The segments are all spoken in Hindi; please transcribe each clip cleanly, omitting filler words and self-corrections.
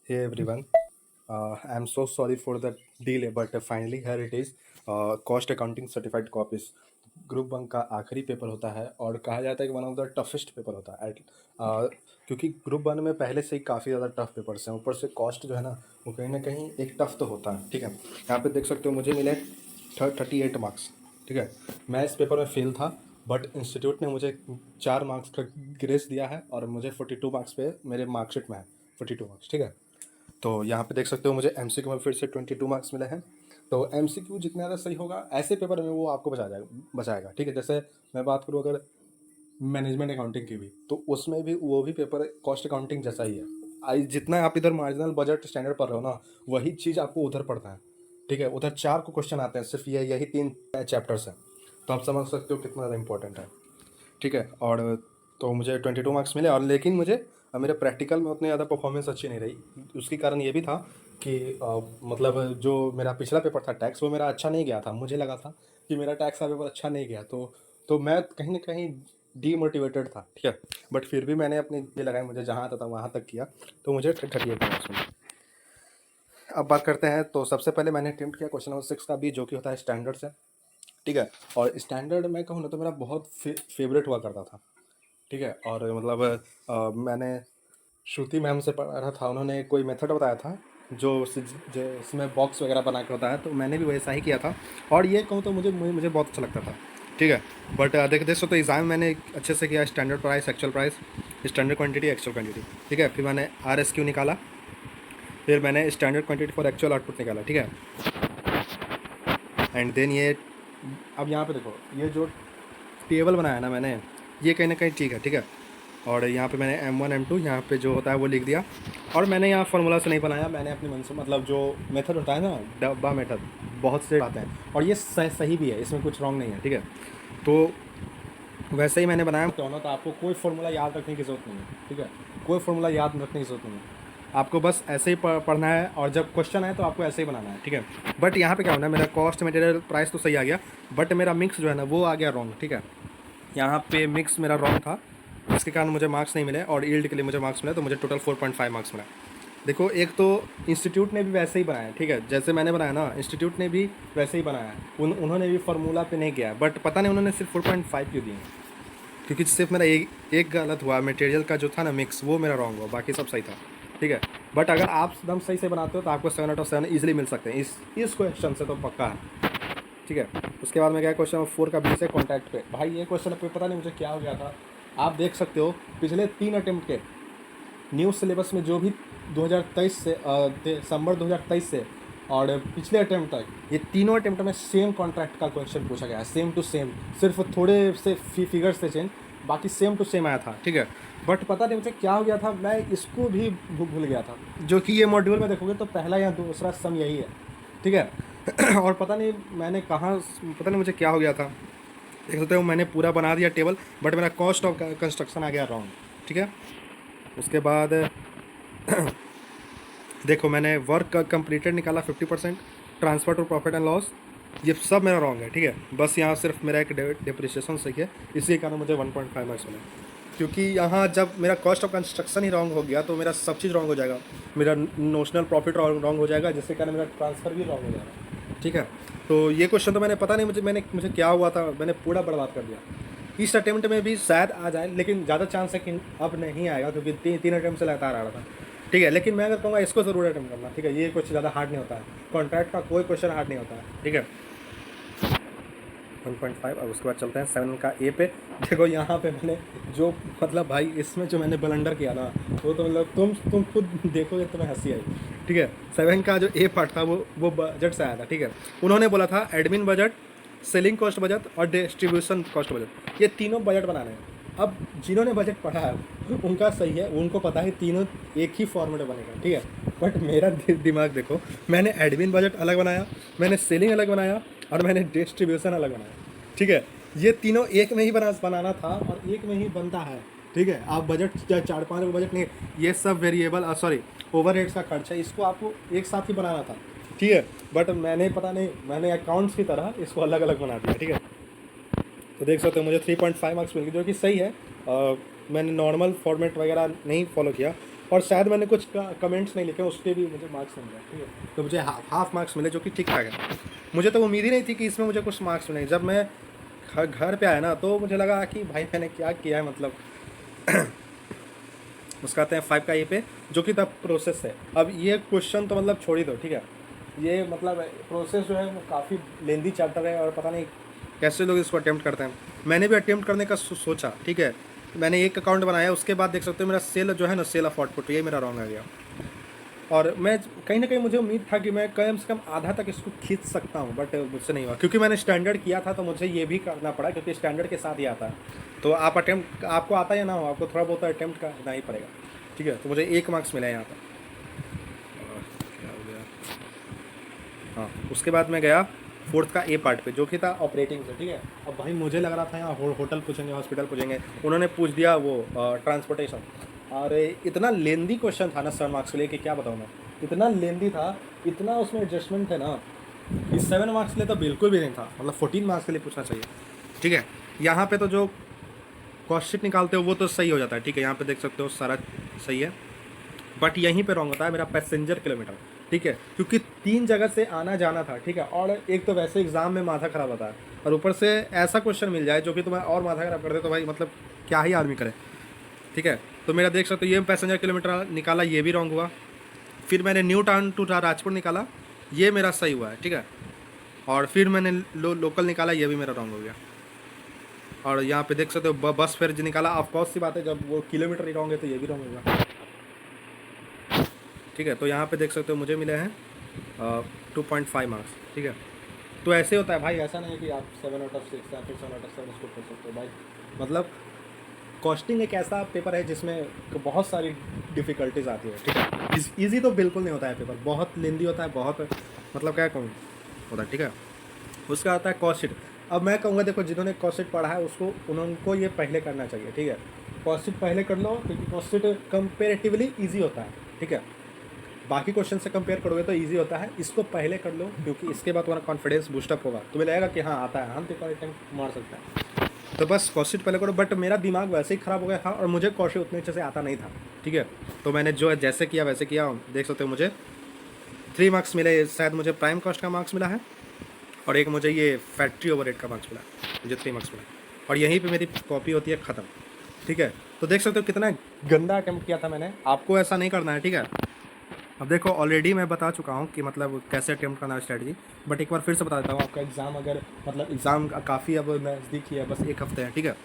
Hey everyone, I'm so sorry for the delay, but finally here it is. Cost Accounting Certified Copies. Group one का आखिरी पेपर होता है और कहा जाता है कि one of the toughest paper होता है क्योंकि ग्रुप वन में पहले से ही काफ़ी ज़्यादा टफ पेपर्स हैं, ऊपर से कॉस्ट जो है ना वो कहीं ना कहीं एक टफ तो होता है। ठीक है, यहाँ पे देख सकते हो मुझे मिले 38 मार्क्स। ठीक है, मैं इस पेपर में फेल था बट इंस्टीट्यूट ने मुझे 4 मार्क्स का ग्रेस दिया है और मुझे 42 मार्क्स पे मेरे मार्कशीट में है 42 मार्क्स। ठीक है, तो यहाँ पे देख सकते हो मुझे एमसीक्यू में फिर से 22 मार्क्स मिले हैं। तो एमसीक्यू जितना ज़्यादा सही होगा ऐसे पेपर में वो आपको बचाएगा। ठीक है, जैसे मैं बात करूँ अगर मैनेजमेंट अकाउंटिंग की भी, तो उसमें भी वो भी पेपर कॉस्ट अकाउंटिंग जैसा ही है। जितना आप इधर मार्जिनल बजट स्टैंडर्ड पढ़ रहे हो ना, वही चीज़ आपको उधर पढ़ना है। ठीक है, उधर 4 को क्वेश्चन आते हैं, सिर्फ यही 3 चैप्टर्स हैं, तो आप समझ सकते हो कितना ज़्यादा इंपॉर्टेंट है। ठीक है, और तो मुझे 22 मार्क्स मिले और लेकिन मुझे मेरे प्रैक्टिकल में उतनी ज़्यादा परफॉर्मेंस अच्छी नहीं रही। उसके कारण ये भी था कि मतलब जो मेरा पिछला पेपर था टैक्स, वो मेरा अच्छा नहीं गया था। मुझे लगा था कि मेरा टैक्स का पेपर अच्छा नहीं गया, तो मैं कहीं ना कहीं डीमोटिवेटेड था। ठीक है, बट फिर भी मैंने अपनी ये लगाई, मुझे जहाँ आता था वहाँ तक किया, तो मुझे 38 मार्क्स मिले। अब बात करते हैं, तो सबसे पहले मैंने अटेम्प्ट किया क्वेश्चन नंबर 6 का भी, जो कि होता है स्टैंडर्ड से। ठीक है, और स्टैंडर्ड मैं कहूँ ना तो मेरा बहुत फेवरेट हुआ करता था। ठीक है, और मतलब मैंने श्रुति मैम से पढ़ा था, उन्होंने कोई मेथड बताया था जिसमें बॉक्स वगैरह बना के होता है, तो मैंने भी वैसा ही किया था और ये कहूँ तो मुझे बहुत अच्छा लगता था। ठीक है, बट देख सकते तो एग्ज़ाम मैंने अच्छे से किया, standard price, actual price, standard quantity, actual quantity. ठीक है, फिर मैंने RSQ निकाला, फिर मैंने standard quantity for actual output निकाला। ठीक है, एंड देन ये अब यहाँ पे देखो, ये जो टेबल बनाया ना मैंने, ये कहीं ना कहीं ठीक है। ठीक है, और यहाँ पे मैंने M1 M2 यहाँ पे जो होता है वो लिख दिया, और मैंने यहाँ फार्मूला से नहीं बनाया, मैंने अपने मन से, मतलब जो मेथड होता है ना, डब्बा मेथड, बहुत से आते हैं और ये सही भी है, इसमें कुछ रॉन्ग नहीं है। ठीक है, तो वैसे ही मैंने बनाया। तो ना, तो आपको कोई फार्मूला याद रखने की ज़रूरत नहीं है। ठीक है, कोई फार्मूला याद रखने की ज़रूरत नहीं है, आपको बस ऐसे ही पढ़ना है और जब क्वेश्चन आए तो आपको ऐसे ही बनाना है। ठीक है, बट यहाँ पे क्या होना है, मेरा कॉस्ट मटेरियल प्राइस तो सही आ गया, बट मेरा मिक्स जो है ना वो आ गया रॉन्ग। ठीक है, यहाँ पे मिक्स मेरा रॉन्ग था, इसके कारण मुझे मार्क्स नहीं मिले, और ईल्ड के लिए मुझे मार्क्स मिले, तो मुझे टोटल 4.5 मार्क्स मिला। देखो, एक तो इंस्टीट्यूट ने भी वैसे ही बनाया। ठीक है, जैसे मैंने बनाया ना, इंस्टीट्यूट ने भी वैसे ही बनाया, उन्होंने भी फार्मूला पे नहीं किया, बट पता नहीं उन्होंने सिर्फ 4.5 क्यों दिए, क्योंकि सिर्फ मेरा एक गलत हुआ, मटेरियल का जो था ना मिक्स, वो मेरा रॉन्ग हुआ, बाकी सब सही था। ठीक है, बट अगर आप एकदम सही से बनाते हो तो आपको 7 आउट ऑफ 7 ईजिली मिल सकते हैं, इस क्वेश्चन से तो पक्का है। ठीक है, उसके बाद में क्या, क्वेश्चन नंबर 4 का बी से कॉन्टैक्ट पे, भाई ये क्वेश्चन पे पता नहीं मुझे क्या हो गया था। आप देख सकते हो पिछले 3 अटेम्प्ट के न्यू सिलेबस में जो भी 2023 से दिसंबर 2023 से और पिछले अटेम्प्ट तक, ये तीनों अटेम्प्ट में सेम कॉन्ट्रैक्ट का क्वेश्चन पूछा गया है, सेम टू सेम, सिर्फ थोड़े से फिगर्स से चेंज, बाकी सेम टू सेम आया था। ठीक है, बट पता नहीं मुझे क्या हो गया था, मैं इसको भी भूल गया था, जो कि ये मॉड्यूल में देखोगे तो पहला या दूसरा सम यही है। ठीक है और पता नहीं मैंने कहाँ, पता नहीं मुझे क्या हो गया था, देख सकते हो मैंने पूरा बना दिया टेबल, बट मेरा कॉस्ट ऑफ कंस्ट्रक्शन आ गया रॉन्ग। ठीक है, उसके बाद देखो मैंने वर्क कंप्लीटेड निकाला 50%, transfer to profit and loss, ये सब मेरा रॉन्ग है। ठीक है, बस यहाँ सिर्फ मेरा एक डिप्रिसिएशन सही है, इसी कारण मुझे 1.5 मार्क्स मिले, क्योंकि यहाँ जब मेरा cost of construction he wrong हो गया तो मेरा सब चीज़ रॉन्ग हो जाएगा, मेरा नोशनल प्रॉफिट रॉन्ग हो जाएगा, जिसके कारण मेरा ट्रांसफ़र भी रॉन्ग हो जाएगा। ठीक है, तो ये क्वेश्चन तो मैंने पता नहीं मुझे क्या हुआ था, मैंने पूरा बर्बाद कर दिया। इस अटेम्प्ट में भी शायद आ जाए, लेकिन ज़्यादा चांस है कि अब नहीं आएगा, क्योंकि तीन अटेम्प्ट से लगातार आ रहा था। ठीक है, लेकिन मैं अगर कहूँगा इसको ज़रूर अटेम्प्ट करना। ठीक है, ये कुछ ज़्यादा हार्ड नहीं होता है, कॉन्ट्रैक्ट का कोई क्वेश्चन हार्ड नहीं होता है। ठीक है, 1.5। अब उसके बाद चलते हैं 7 का ए पे। देखो यहाँ पे मैंने जो, मतलब भाई इसमें जो मैंने ब्लंडर किया ना, वो तो मतलब तुम खुद देखोगे तुम्हें हंसी आई। ठीक है, 7 का जो ए पार्ट था वो बजट से आया था। ठीक है, उन्होंने बोला था admin budget, selling cost budget और डिस्ट्रीब्यूशन कॉस्ट बजट, ये तीनों बजट बनाने हैं। अब जिन्होंने बजट पढ़ा है उनका सही है, उनको पता है तीनों एक ही फॉर्मेट बनेगा। ठीक है, बट मेरा दिमाग देखो, मैंने एडमिन बजट अलग बनाया, मैंने सेलिंग अलग बनाया और मैंने डिस्ट्रीब्यूशन अलग बनाया। ठीक है, ये तीनों एक में ही बनाना था और एक में ही बनता है। ठीक है, आप बजट 4-5 का बजट नहीं, ये सब वेरिएबल सॉरी ओवरहेड्स का खर्च है, इसको आपको एक साथ ही बनाना था। ठीक है, बट मैंने पता नहीं, मैंने अकाउंट्स की तरह इसको अलग अलग बना दिया। ठीक है, तो देख सकते हो मुझे 3.5 मार्क्स मिल गए, जो कि सही है। मैंने नॉर्मल फॉर्मेट वगैरह नहीं फॉलो किया, और शायद मैंने कुछ कमेंट्स नहीं लिखे, उसके भी मुझे मार्क्स नहीं मिले, ठीक है। तो मुझे हाफ मार्क्स मिले, जो कि ठीक ठाक है। मुझे तो उम्मीद ही नहीं थी कि इसमें मुझे कुछ मार्क्स मिलेंगे। जब मैं घर पे आया ना, तो मुझे लगा कि भाई मैंने क्या किया है, मतलब उसका आते हैं 5 का ये पे, जो कि तब प्रोसेस है। अब ये क्वेश्चन तो मतलब छोड़ ही दो, ठीक है। ये मतलब प्रोसेस जो है वो काफ़ी लेंदी चैप्टर है, और पता नहीं कैसे लोग इसको अटेम्प्ट करते हैं। मैंने भी अटेम्प्ट करने का सोचा, ठीक है। मैंने एक अकाउंट बनाया, उसके बाद देख सकते हो मेरा सेल जो है ना, सेल ऑफ आउटपुट, ये मेरा रॉन्ग आ गया। और मैं कहीं ना कहीं मुझे उम्मीद था कि मैं कम से कम आधा तक इसको खींच सकता हूँ, बट मुझसे नहीं हुआ, क्योंकि मैंने स्टैंडर्ड किया था, तो मुझे ये भी करना पड़ा, क्योंकि स्टैंडर्ड के साथ ही आता है। तो आप अटेम्प्ट, आपको आता है या ना हो, आपको थोड़ा बहुत अटेम्प्ट करना ही पड़ेगा, ठीक है। तो मुझे 1 मार्क्स मिला है यहाँ पर। क्या हो गया, हाँ। उसके बाद मैं गया 4th का ए पार्ट पे, जो कि था ऑपरेटिंग से, ठीक है। अब भाई मुझे लग रहा था यहाँ होटल पूछेंगे, हॉस्पिटल पूछेंगे, उन्होंने पूछ दिया वो ट्रांसपोर्टेशन। और इतना लेंदी क्वेश्चन था ना 7 मार्क्स के लिए, कि क्या बताऊँ मैं, इतना लेंदी था, इतना उसमें एडजस्टमेंट थे ना, कि 7 मार्क्स के लिए तो बिल्कुल भी नहीं था, मतलब 14 मार्क्स के लिए पूछना चाहिए, ठीक है। यहाँ पे तो जो कॉस्ट शीट निकालते हो वो तो सही हो जाता है, ठीक है। यहाँ पे देख सकते हो सारा सही है, बट यहीं पे रॉन्ग होता है मेरा पैसेंजर किलोमीटर, ठीक है। क्योंकि 3 जगह से आना जाना था, ठीक है। और एक तो वैसे एग्ज़ाम में माथा ख़राब होता है, और ऊपर से ऐसा क्वेश्चन मिल जाए जो कि तुम्हें और माथा ख़राब कर दे, तो भाई मतलब क्या ही आदमी करे, ठीक है। तो मेरा देख सकते हो ये पैसेंजर किलोमीटर निकाला, ये भी रॉन्ग हुआ। फिर मैंने न्यू टाउन टू राजपुर निकाला, ये मेरा सही हुआ है, ठीक है। और फिर मैंने लोकल निकाला, ये भी मेरा रॉन्ग हो गया। और यहाँ पे देख सकते हो बस फेयर जो निकाला, ऑफकोर्स सी बात है, जब वो किलोमीटर ही रॉन्ग है तो ये भी रॉन्ग होगा, ठीक है। तो यहाँ पे देख सकते हो मुझे मिले हैं 2.5 मार्क्स, ठीक है। तो ऐसे होता है भाई, ऐसा नहीं है कि आप 7 आउट ऑफ 6 या फिर 7 आउट ऑफ 7 स्कोर कर सकते हो भाई। मतलब कॉस्टिंग एक ऐसा पेपर है जिसमें बहुत सारी डिफ़िकल्टीज आती है, ठीक है। ईजी तो बिल्कुल नहीं होता है पेपर, बहुत लेंदी होता है, बहुत मतलब क्या कहूँ होता है, ठीक है। उसका आता है कॉस्ट शीट। अब मैं कहूँगा देखो, जिन्होंने कॉस्ट शीट पढ़ा है उसको उनको ये पहले करना चाहिए, ठीक है। कॉस्ट शीट पहले कर लो, क्योंकि कॉस्ट शीट कंपेरेटिवली ईजी होता है, ठीक है। बाकी क्वेश्चन से कंपेयर करोगे तो इजी होता है, इसको पहले कर लो, क्योंकि इसके बाद तुम्हारा कॉन्फिडेंस बूस्टअप होगा, तुम्हें लगेगा कि हाँ आता है, हम तो अटेम्प्ट मार सकते हैं। तो बस कॉस्ट शीट पहले करो। बट मेरा दिमाग वैसे ही ख़राब हो गया था, और मुझे कॉस्ट शीट उतने अच्छे से आता नहीं था, ठीक है। तो मैंने जो जैसे किया वैसे किया, देख सकते हो मुझे 3 मार्क्स मिले, शायद मुझे प्राइम कॉस्ट का मार्क्स मिला है, और एक मुझे ये फैक्ट्री ओवरहेड का मार्क्स मिला, मुझे 3 मार्क्स मिला। और यहीं पे मेरी कॉपी होती है ख़त्म, ठीक है। तो देख सकते हो कितना गंदा अटेम्प्ट किया था मैंने, आपको ऐसा नहीं करना है, ठीक है। अब देखो ऑलरेडी मैं बता चुका हूँ कि मतलब कैसे अटेम्प्ट करना है स्ट्रेटजी, बट एक बार फिर से बता देता हूँ। आपका एग्ज़ाम अगर मतलब एग्ज़ाम काफ़ी अब नज़दीक ही है, बस 1 हफ्ते है, ठीक है।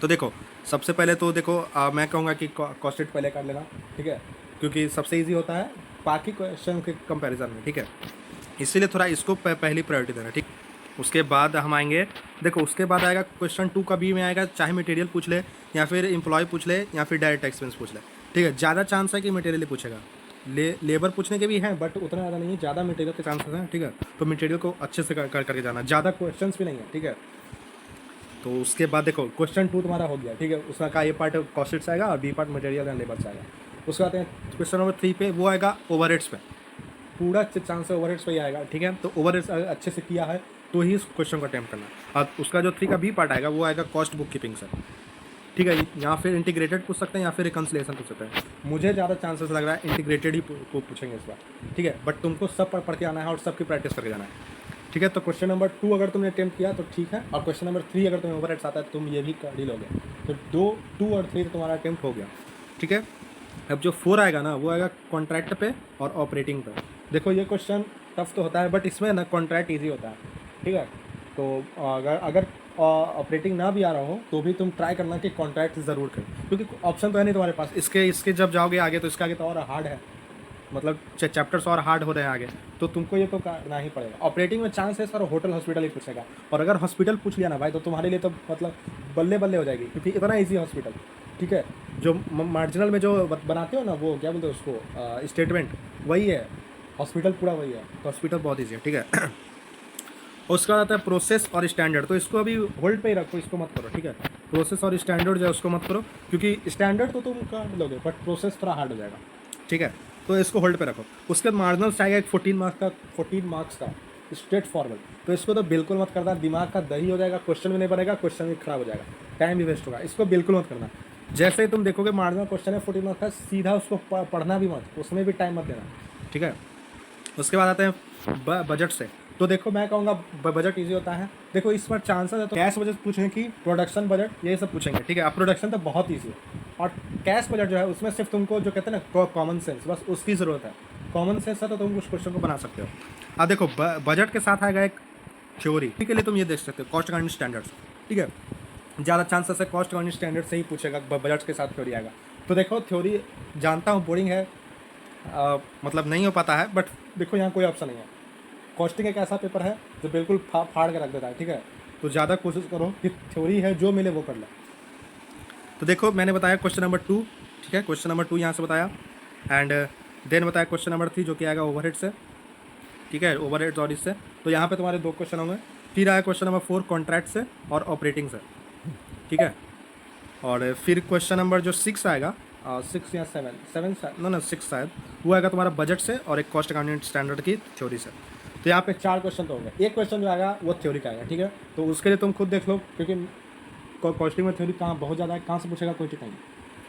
तो देखो सबसे पहले तो देखो मैं कहूँगा कि कॉस्ट शीट पहले कर लेना, ठीक है, क्योंकि सबसे ईजी होता है बाकी क्वेश्चन के कंपैरिजन में, ठीक है। इसीलिए थोड़ा इसको पहली प्रायोरिटी देना, ठीक। उसके बाद हम आएंगे, देखो उसके बाद आएगा क्वेश्चन 2 का बी में आएगा, चाहे मटेरियल पूछ ले, या फिर एम्प्लॉय पूछ ले, या फिर डायरेक्ट एक्सपेंस पूछ ले, ठीक है। ज़्यादा चांस है कि मटेरियल ही पूछेगा, लेबर पूछने के भी हैं, बट उतना ज़्यादा नहीं है, ज़्यादा मटेरियल के चांसेस हैं, ठीक है। तो मटेरियल को अच्छे से करके जाना, ज़्यादा क्वेश्चंस भी नहीं है, ठीक है। तो उसके बाद देखो क्वेश्चन 2 तुम्हारा हो गया, ठीक है। उसका का ये पार्ट कॉस्ट शीट से आएगा, और B part material and labour से आएगा। उसके बाद क्वेश्चन नंबर 3 पे वो आएगा ओवरहेड्स पे, पूरा चांस है ओवरहेड्स पे ही आएगा, ठीक है। तो ओवरहेड्स अच्छे से किया है तो ही इस क्वेश्चन को अटेम्प्ट करना। और उसका जो 3 का बी पार्ट आएगा वो आएगा कॉस्ट बुक कीपिंग से, ठीक है। या फिर इंटीग्रेटेड पूछ सकते हैं, या फिर रिकन्सिलेशन पूछ सकते हैं। मुझे ज़्यादा चांसेस लग रहा है इंटीग्रेटेड ही पूछेंगे इस बार, ठीक है। बट तुमको सब पढ़ के आना है, और सबकी प्रैक्टिस करके जाना है, ठीक है। तो क्वेश्चन नंबर 2 अगर तुमने अटेम्प्ट किया तो ठीक है, और क्वेश्चन नंबर 3 अगर तुम्हें ओवरहेड्स आता है तुम ये भी कर ही लोगे, तो 2 और 3 तुम्हारा अटेम्प्ट हो गया, ठीक है। अब जो 4 आएगा ना, वो आएगा कॉन्ट्रैक्ट पे और ऑपरेटिंग पे। देखो ये क्वेश्चन टफ तो होता है, बट इसमें ना कॉन्ट्रैक्ट ईजी होता है, ठीक है। तो अगर ऑपरेटिंग ना भी आ रहा हो तो भी तुम ट्राई करना कि कॉन्ट्रैक्ट ज़रूर करें, क्योंकि ऑप्शन तो है नहीं तुम्हारे पास। इसके जब जाओगे आगे तो इसके आगे तो और हार्ड है, मतलब चैप्टर्स और हार्ड हो रहे हैं आगे, तो तुमको ये तो करना ही पड़ेगा। ऑपरेटिंग में चांस है सर होटल हॉस्पिटल ही पूछेगा, और अगर हॉस्पिटल पूछ लिया ना भाई, तो तुम्हारे लिए तो मतलब बल्ले बल्ले हो जाएगी, क्योंकि इतना ईजी हॉस्पिटल, ठीक है। जो मार्जिनल में जो बनाते हो ना, वो क्या बोलते हैं उसको, स्टेटमेंट, वही है हॉस्पिटल, पूरा वही है। तो हॉस्पिटल बहुत ईजी है, ठीक है। उसके बाद आता है प्रोसेस और स्टैंडर्ड, तो इसको अभी होल्ड पे ही रखो, इसको मत करो, ठीक है। प्रोसेस और स्टैंडर्ड जो है उसको मत करो, क्योंकि स्टैंडर्ड तो तुम कर लोगे, बट प्रोसेस थोड़ा हार्ड हो जाएगा, ठीक है। तो इसको होल्ड पे रखो। उसके बाद मार्जिनल्स आएगा एक 14 मार्क्स का स्ट्रेट फॉरवर्ड, तो इसको तो बिल्कुल मत करना, दिमाग का दही हो जाएगा, क्वेश्चन भी नहीं बनेगा, क्वेश्चन भी खराब हो जाएगा, टाइम भी वेस्ट होगा, इसको बिल्कुल मत करना। जैसे ही तुम देखोगे मार्जिनल क्वेश्चन है 14 मार्क्स का, सीधा उसको पढ़ना भी मत, उसमें भी टाइम मत देना, ठीक है। उसके बाद आते हैं बजट से। तो देखो मैं कहूँगा बजट इजी होता है। देखो इस बार चांसेस है तो कैश बजट पूछेंगे कि प्रोडक्शन बजट, ये सब पूछेंगे, ठीक है। अब प्रोडक्शन तो बहुत ईजी है, और कैश बजट जो है उसमें सिर्फ तुमको जो कहते हैं ना कॉमन सेंस, बस उसकी ज़रूरत है। कॉमन सेंस है तो तुम उस क्वेश्चन को बना सकते हो। अब देखो बजट के साथ आएगा एक थ्योरी के लिए, तुम ये देख सकते हो कॉस्ट अकाउंटिंग स्टैंडर्ड्स, ठीक है। ज़्यादा चांसेस है कॉस्ट अकाउंटिंग स्टैंडर्ड से ही पूछेगा, बजट के साथ थ्योरी आएगा। तो देखो थ्योरी जानता हूँ बोरिंग है, मतलब नहीं हो पाता है, बट देखो यहाँ कोई ऑप्शन नहीं है। कॉस्टिंग एक ऐसा पेपर है जो बिल्कुल फाड़ के रख देता है, ठीक है। तो ज़्यादा कोशिश करो कि थ्योरी है जो मिले वो कर लो। तो देखो मैंने बताया क्वेश्चन नंबर 2, ठीक है, क्वेश्चन नंबर 2 यहाँ से बताया, एंड देन बताया क्वेश्चन नंबर 3 जो कि आएगा ओवरहेड से, ठीक है, ओवरहेड्स और इससे। तो यहाँ पे तुम्हारे 2 क्वेश्चन होंगे। फिर आया क्वेश्चन नंबर 4 कॉन्ट्रैक्ट से और ऑपरेटिंग से, ठीक है। और फिर क्वेश्चन नंबर जो 6 आएगा, 6 या 7 ना 6 शायद, वो आएगा तुम्हारा बजट से और एक कॉस्ट अकाउंटिंग स्टैंडर्ड की थ्योरी से। तो यहाँ पे 4 क्वेश्चन तो हो गए। एक क्वेश्चन जो आएगा वो थ्योरी का आएगा, ठीक है। तो उसके लिए तुम खुद देख लो, क्योंकि कॉस्टिंग में थ्योरी कहाँ बहुत ज़्यादा है, कहाँ से पूछेगा कोई ठीक नहीं।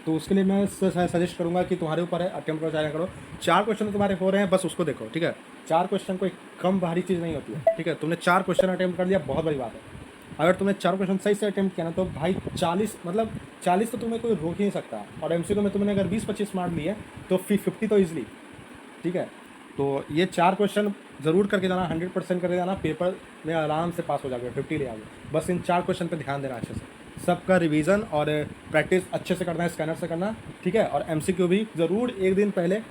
तो उसके लिए मैं सजेस्ट करूँगा कि तुम्हारे ऊपर है, अटेम्प्ट करो चाहे करो। 4 क्वेश्चन तुम्हारे हो रहे हैं, बस उसको देखो, ठीक है। 4 क्वेश्चन कोई कम भारी चीज़ नहीं होती है, ठीक है। तुमने 4 क्वेश्चन अटेम्प्ट कर लिया, बहुत बड़ी बात है। अगर तुमने 4 क्वेश्चन सही से अटेम्प्ट किया ना, तो भाई 40 मतलब 40 तो तुम्हें कोई रोक ही नहीं सकता। और एमसीक्यू में तुमने अगर 20-25 मार्क लिए तो 50 तो ईजिली, ठीक है। तो ये 4 क्वेश्चन ज़रूर करके जाना, 100% करके जाना, पेपर में आराम से पास हो जाओगे, 50 ले आओगे। बस इन 4 क्वेश्चन पे ध्यान देना अच्छे से, सबका रिवीजन और प्रैक्टिस अच्छे से करना है, स्कैनर से करना, ठीक है। और एमसीक्यू भी ज़रूर एक दिन पहले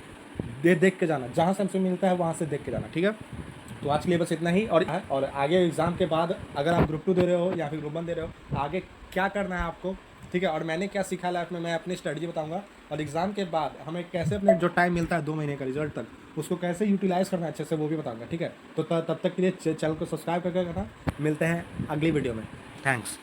देख के जाना, जहाँ से एमसीक्यू मिलता है वहाँ से देख के जाना, ठीक है। तो आज के लिए बस इतना ही। और आगे एग्ज़ाम के बाद अगर आप ग्रुप 2 दे रहे हो या फिर ग्रुप 1 दे रहे हो, आगे क्या करना है आपको, ठीक है। और मैंने क्या सीखा लाइफ में, मैं अपनी स्ट्रेटजी बताऊंगा। और एग्ज़ाम के बाद हमें कैसे अपने जो टाइम मिलता है 2 महीने का रिजल्ट तक, उसको कैसे यूटिलाइज़ करना है अच्छे से, वो भी बताऊंगा, ठीक है। तो तब तक के लिए चैनल को सब्सक्राइब करके रखना। मिलते हैं अगली वीडियो में। थैंक्स।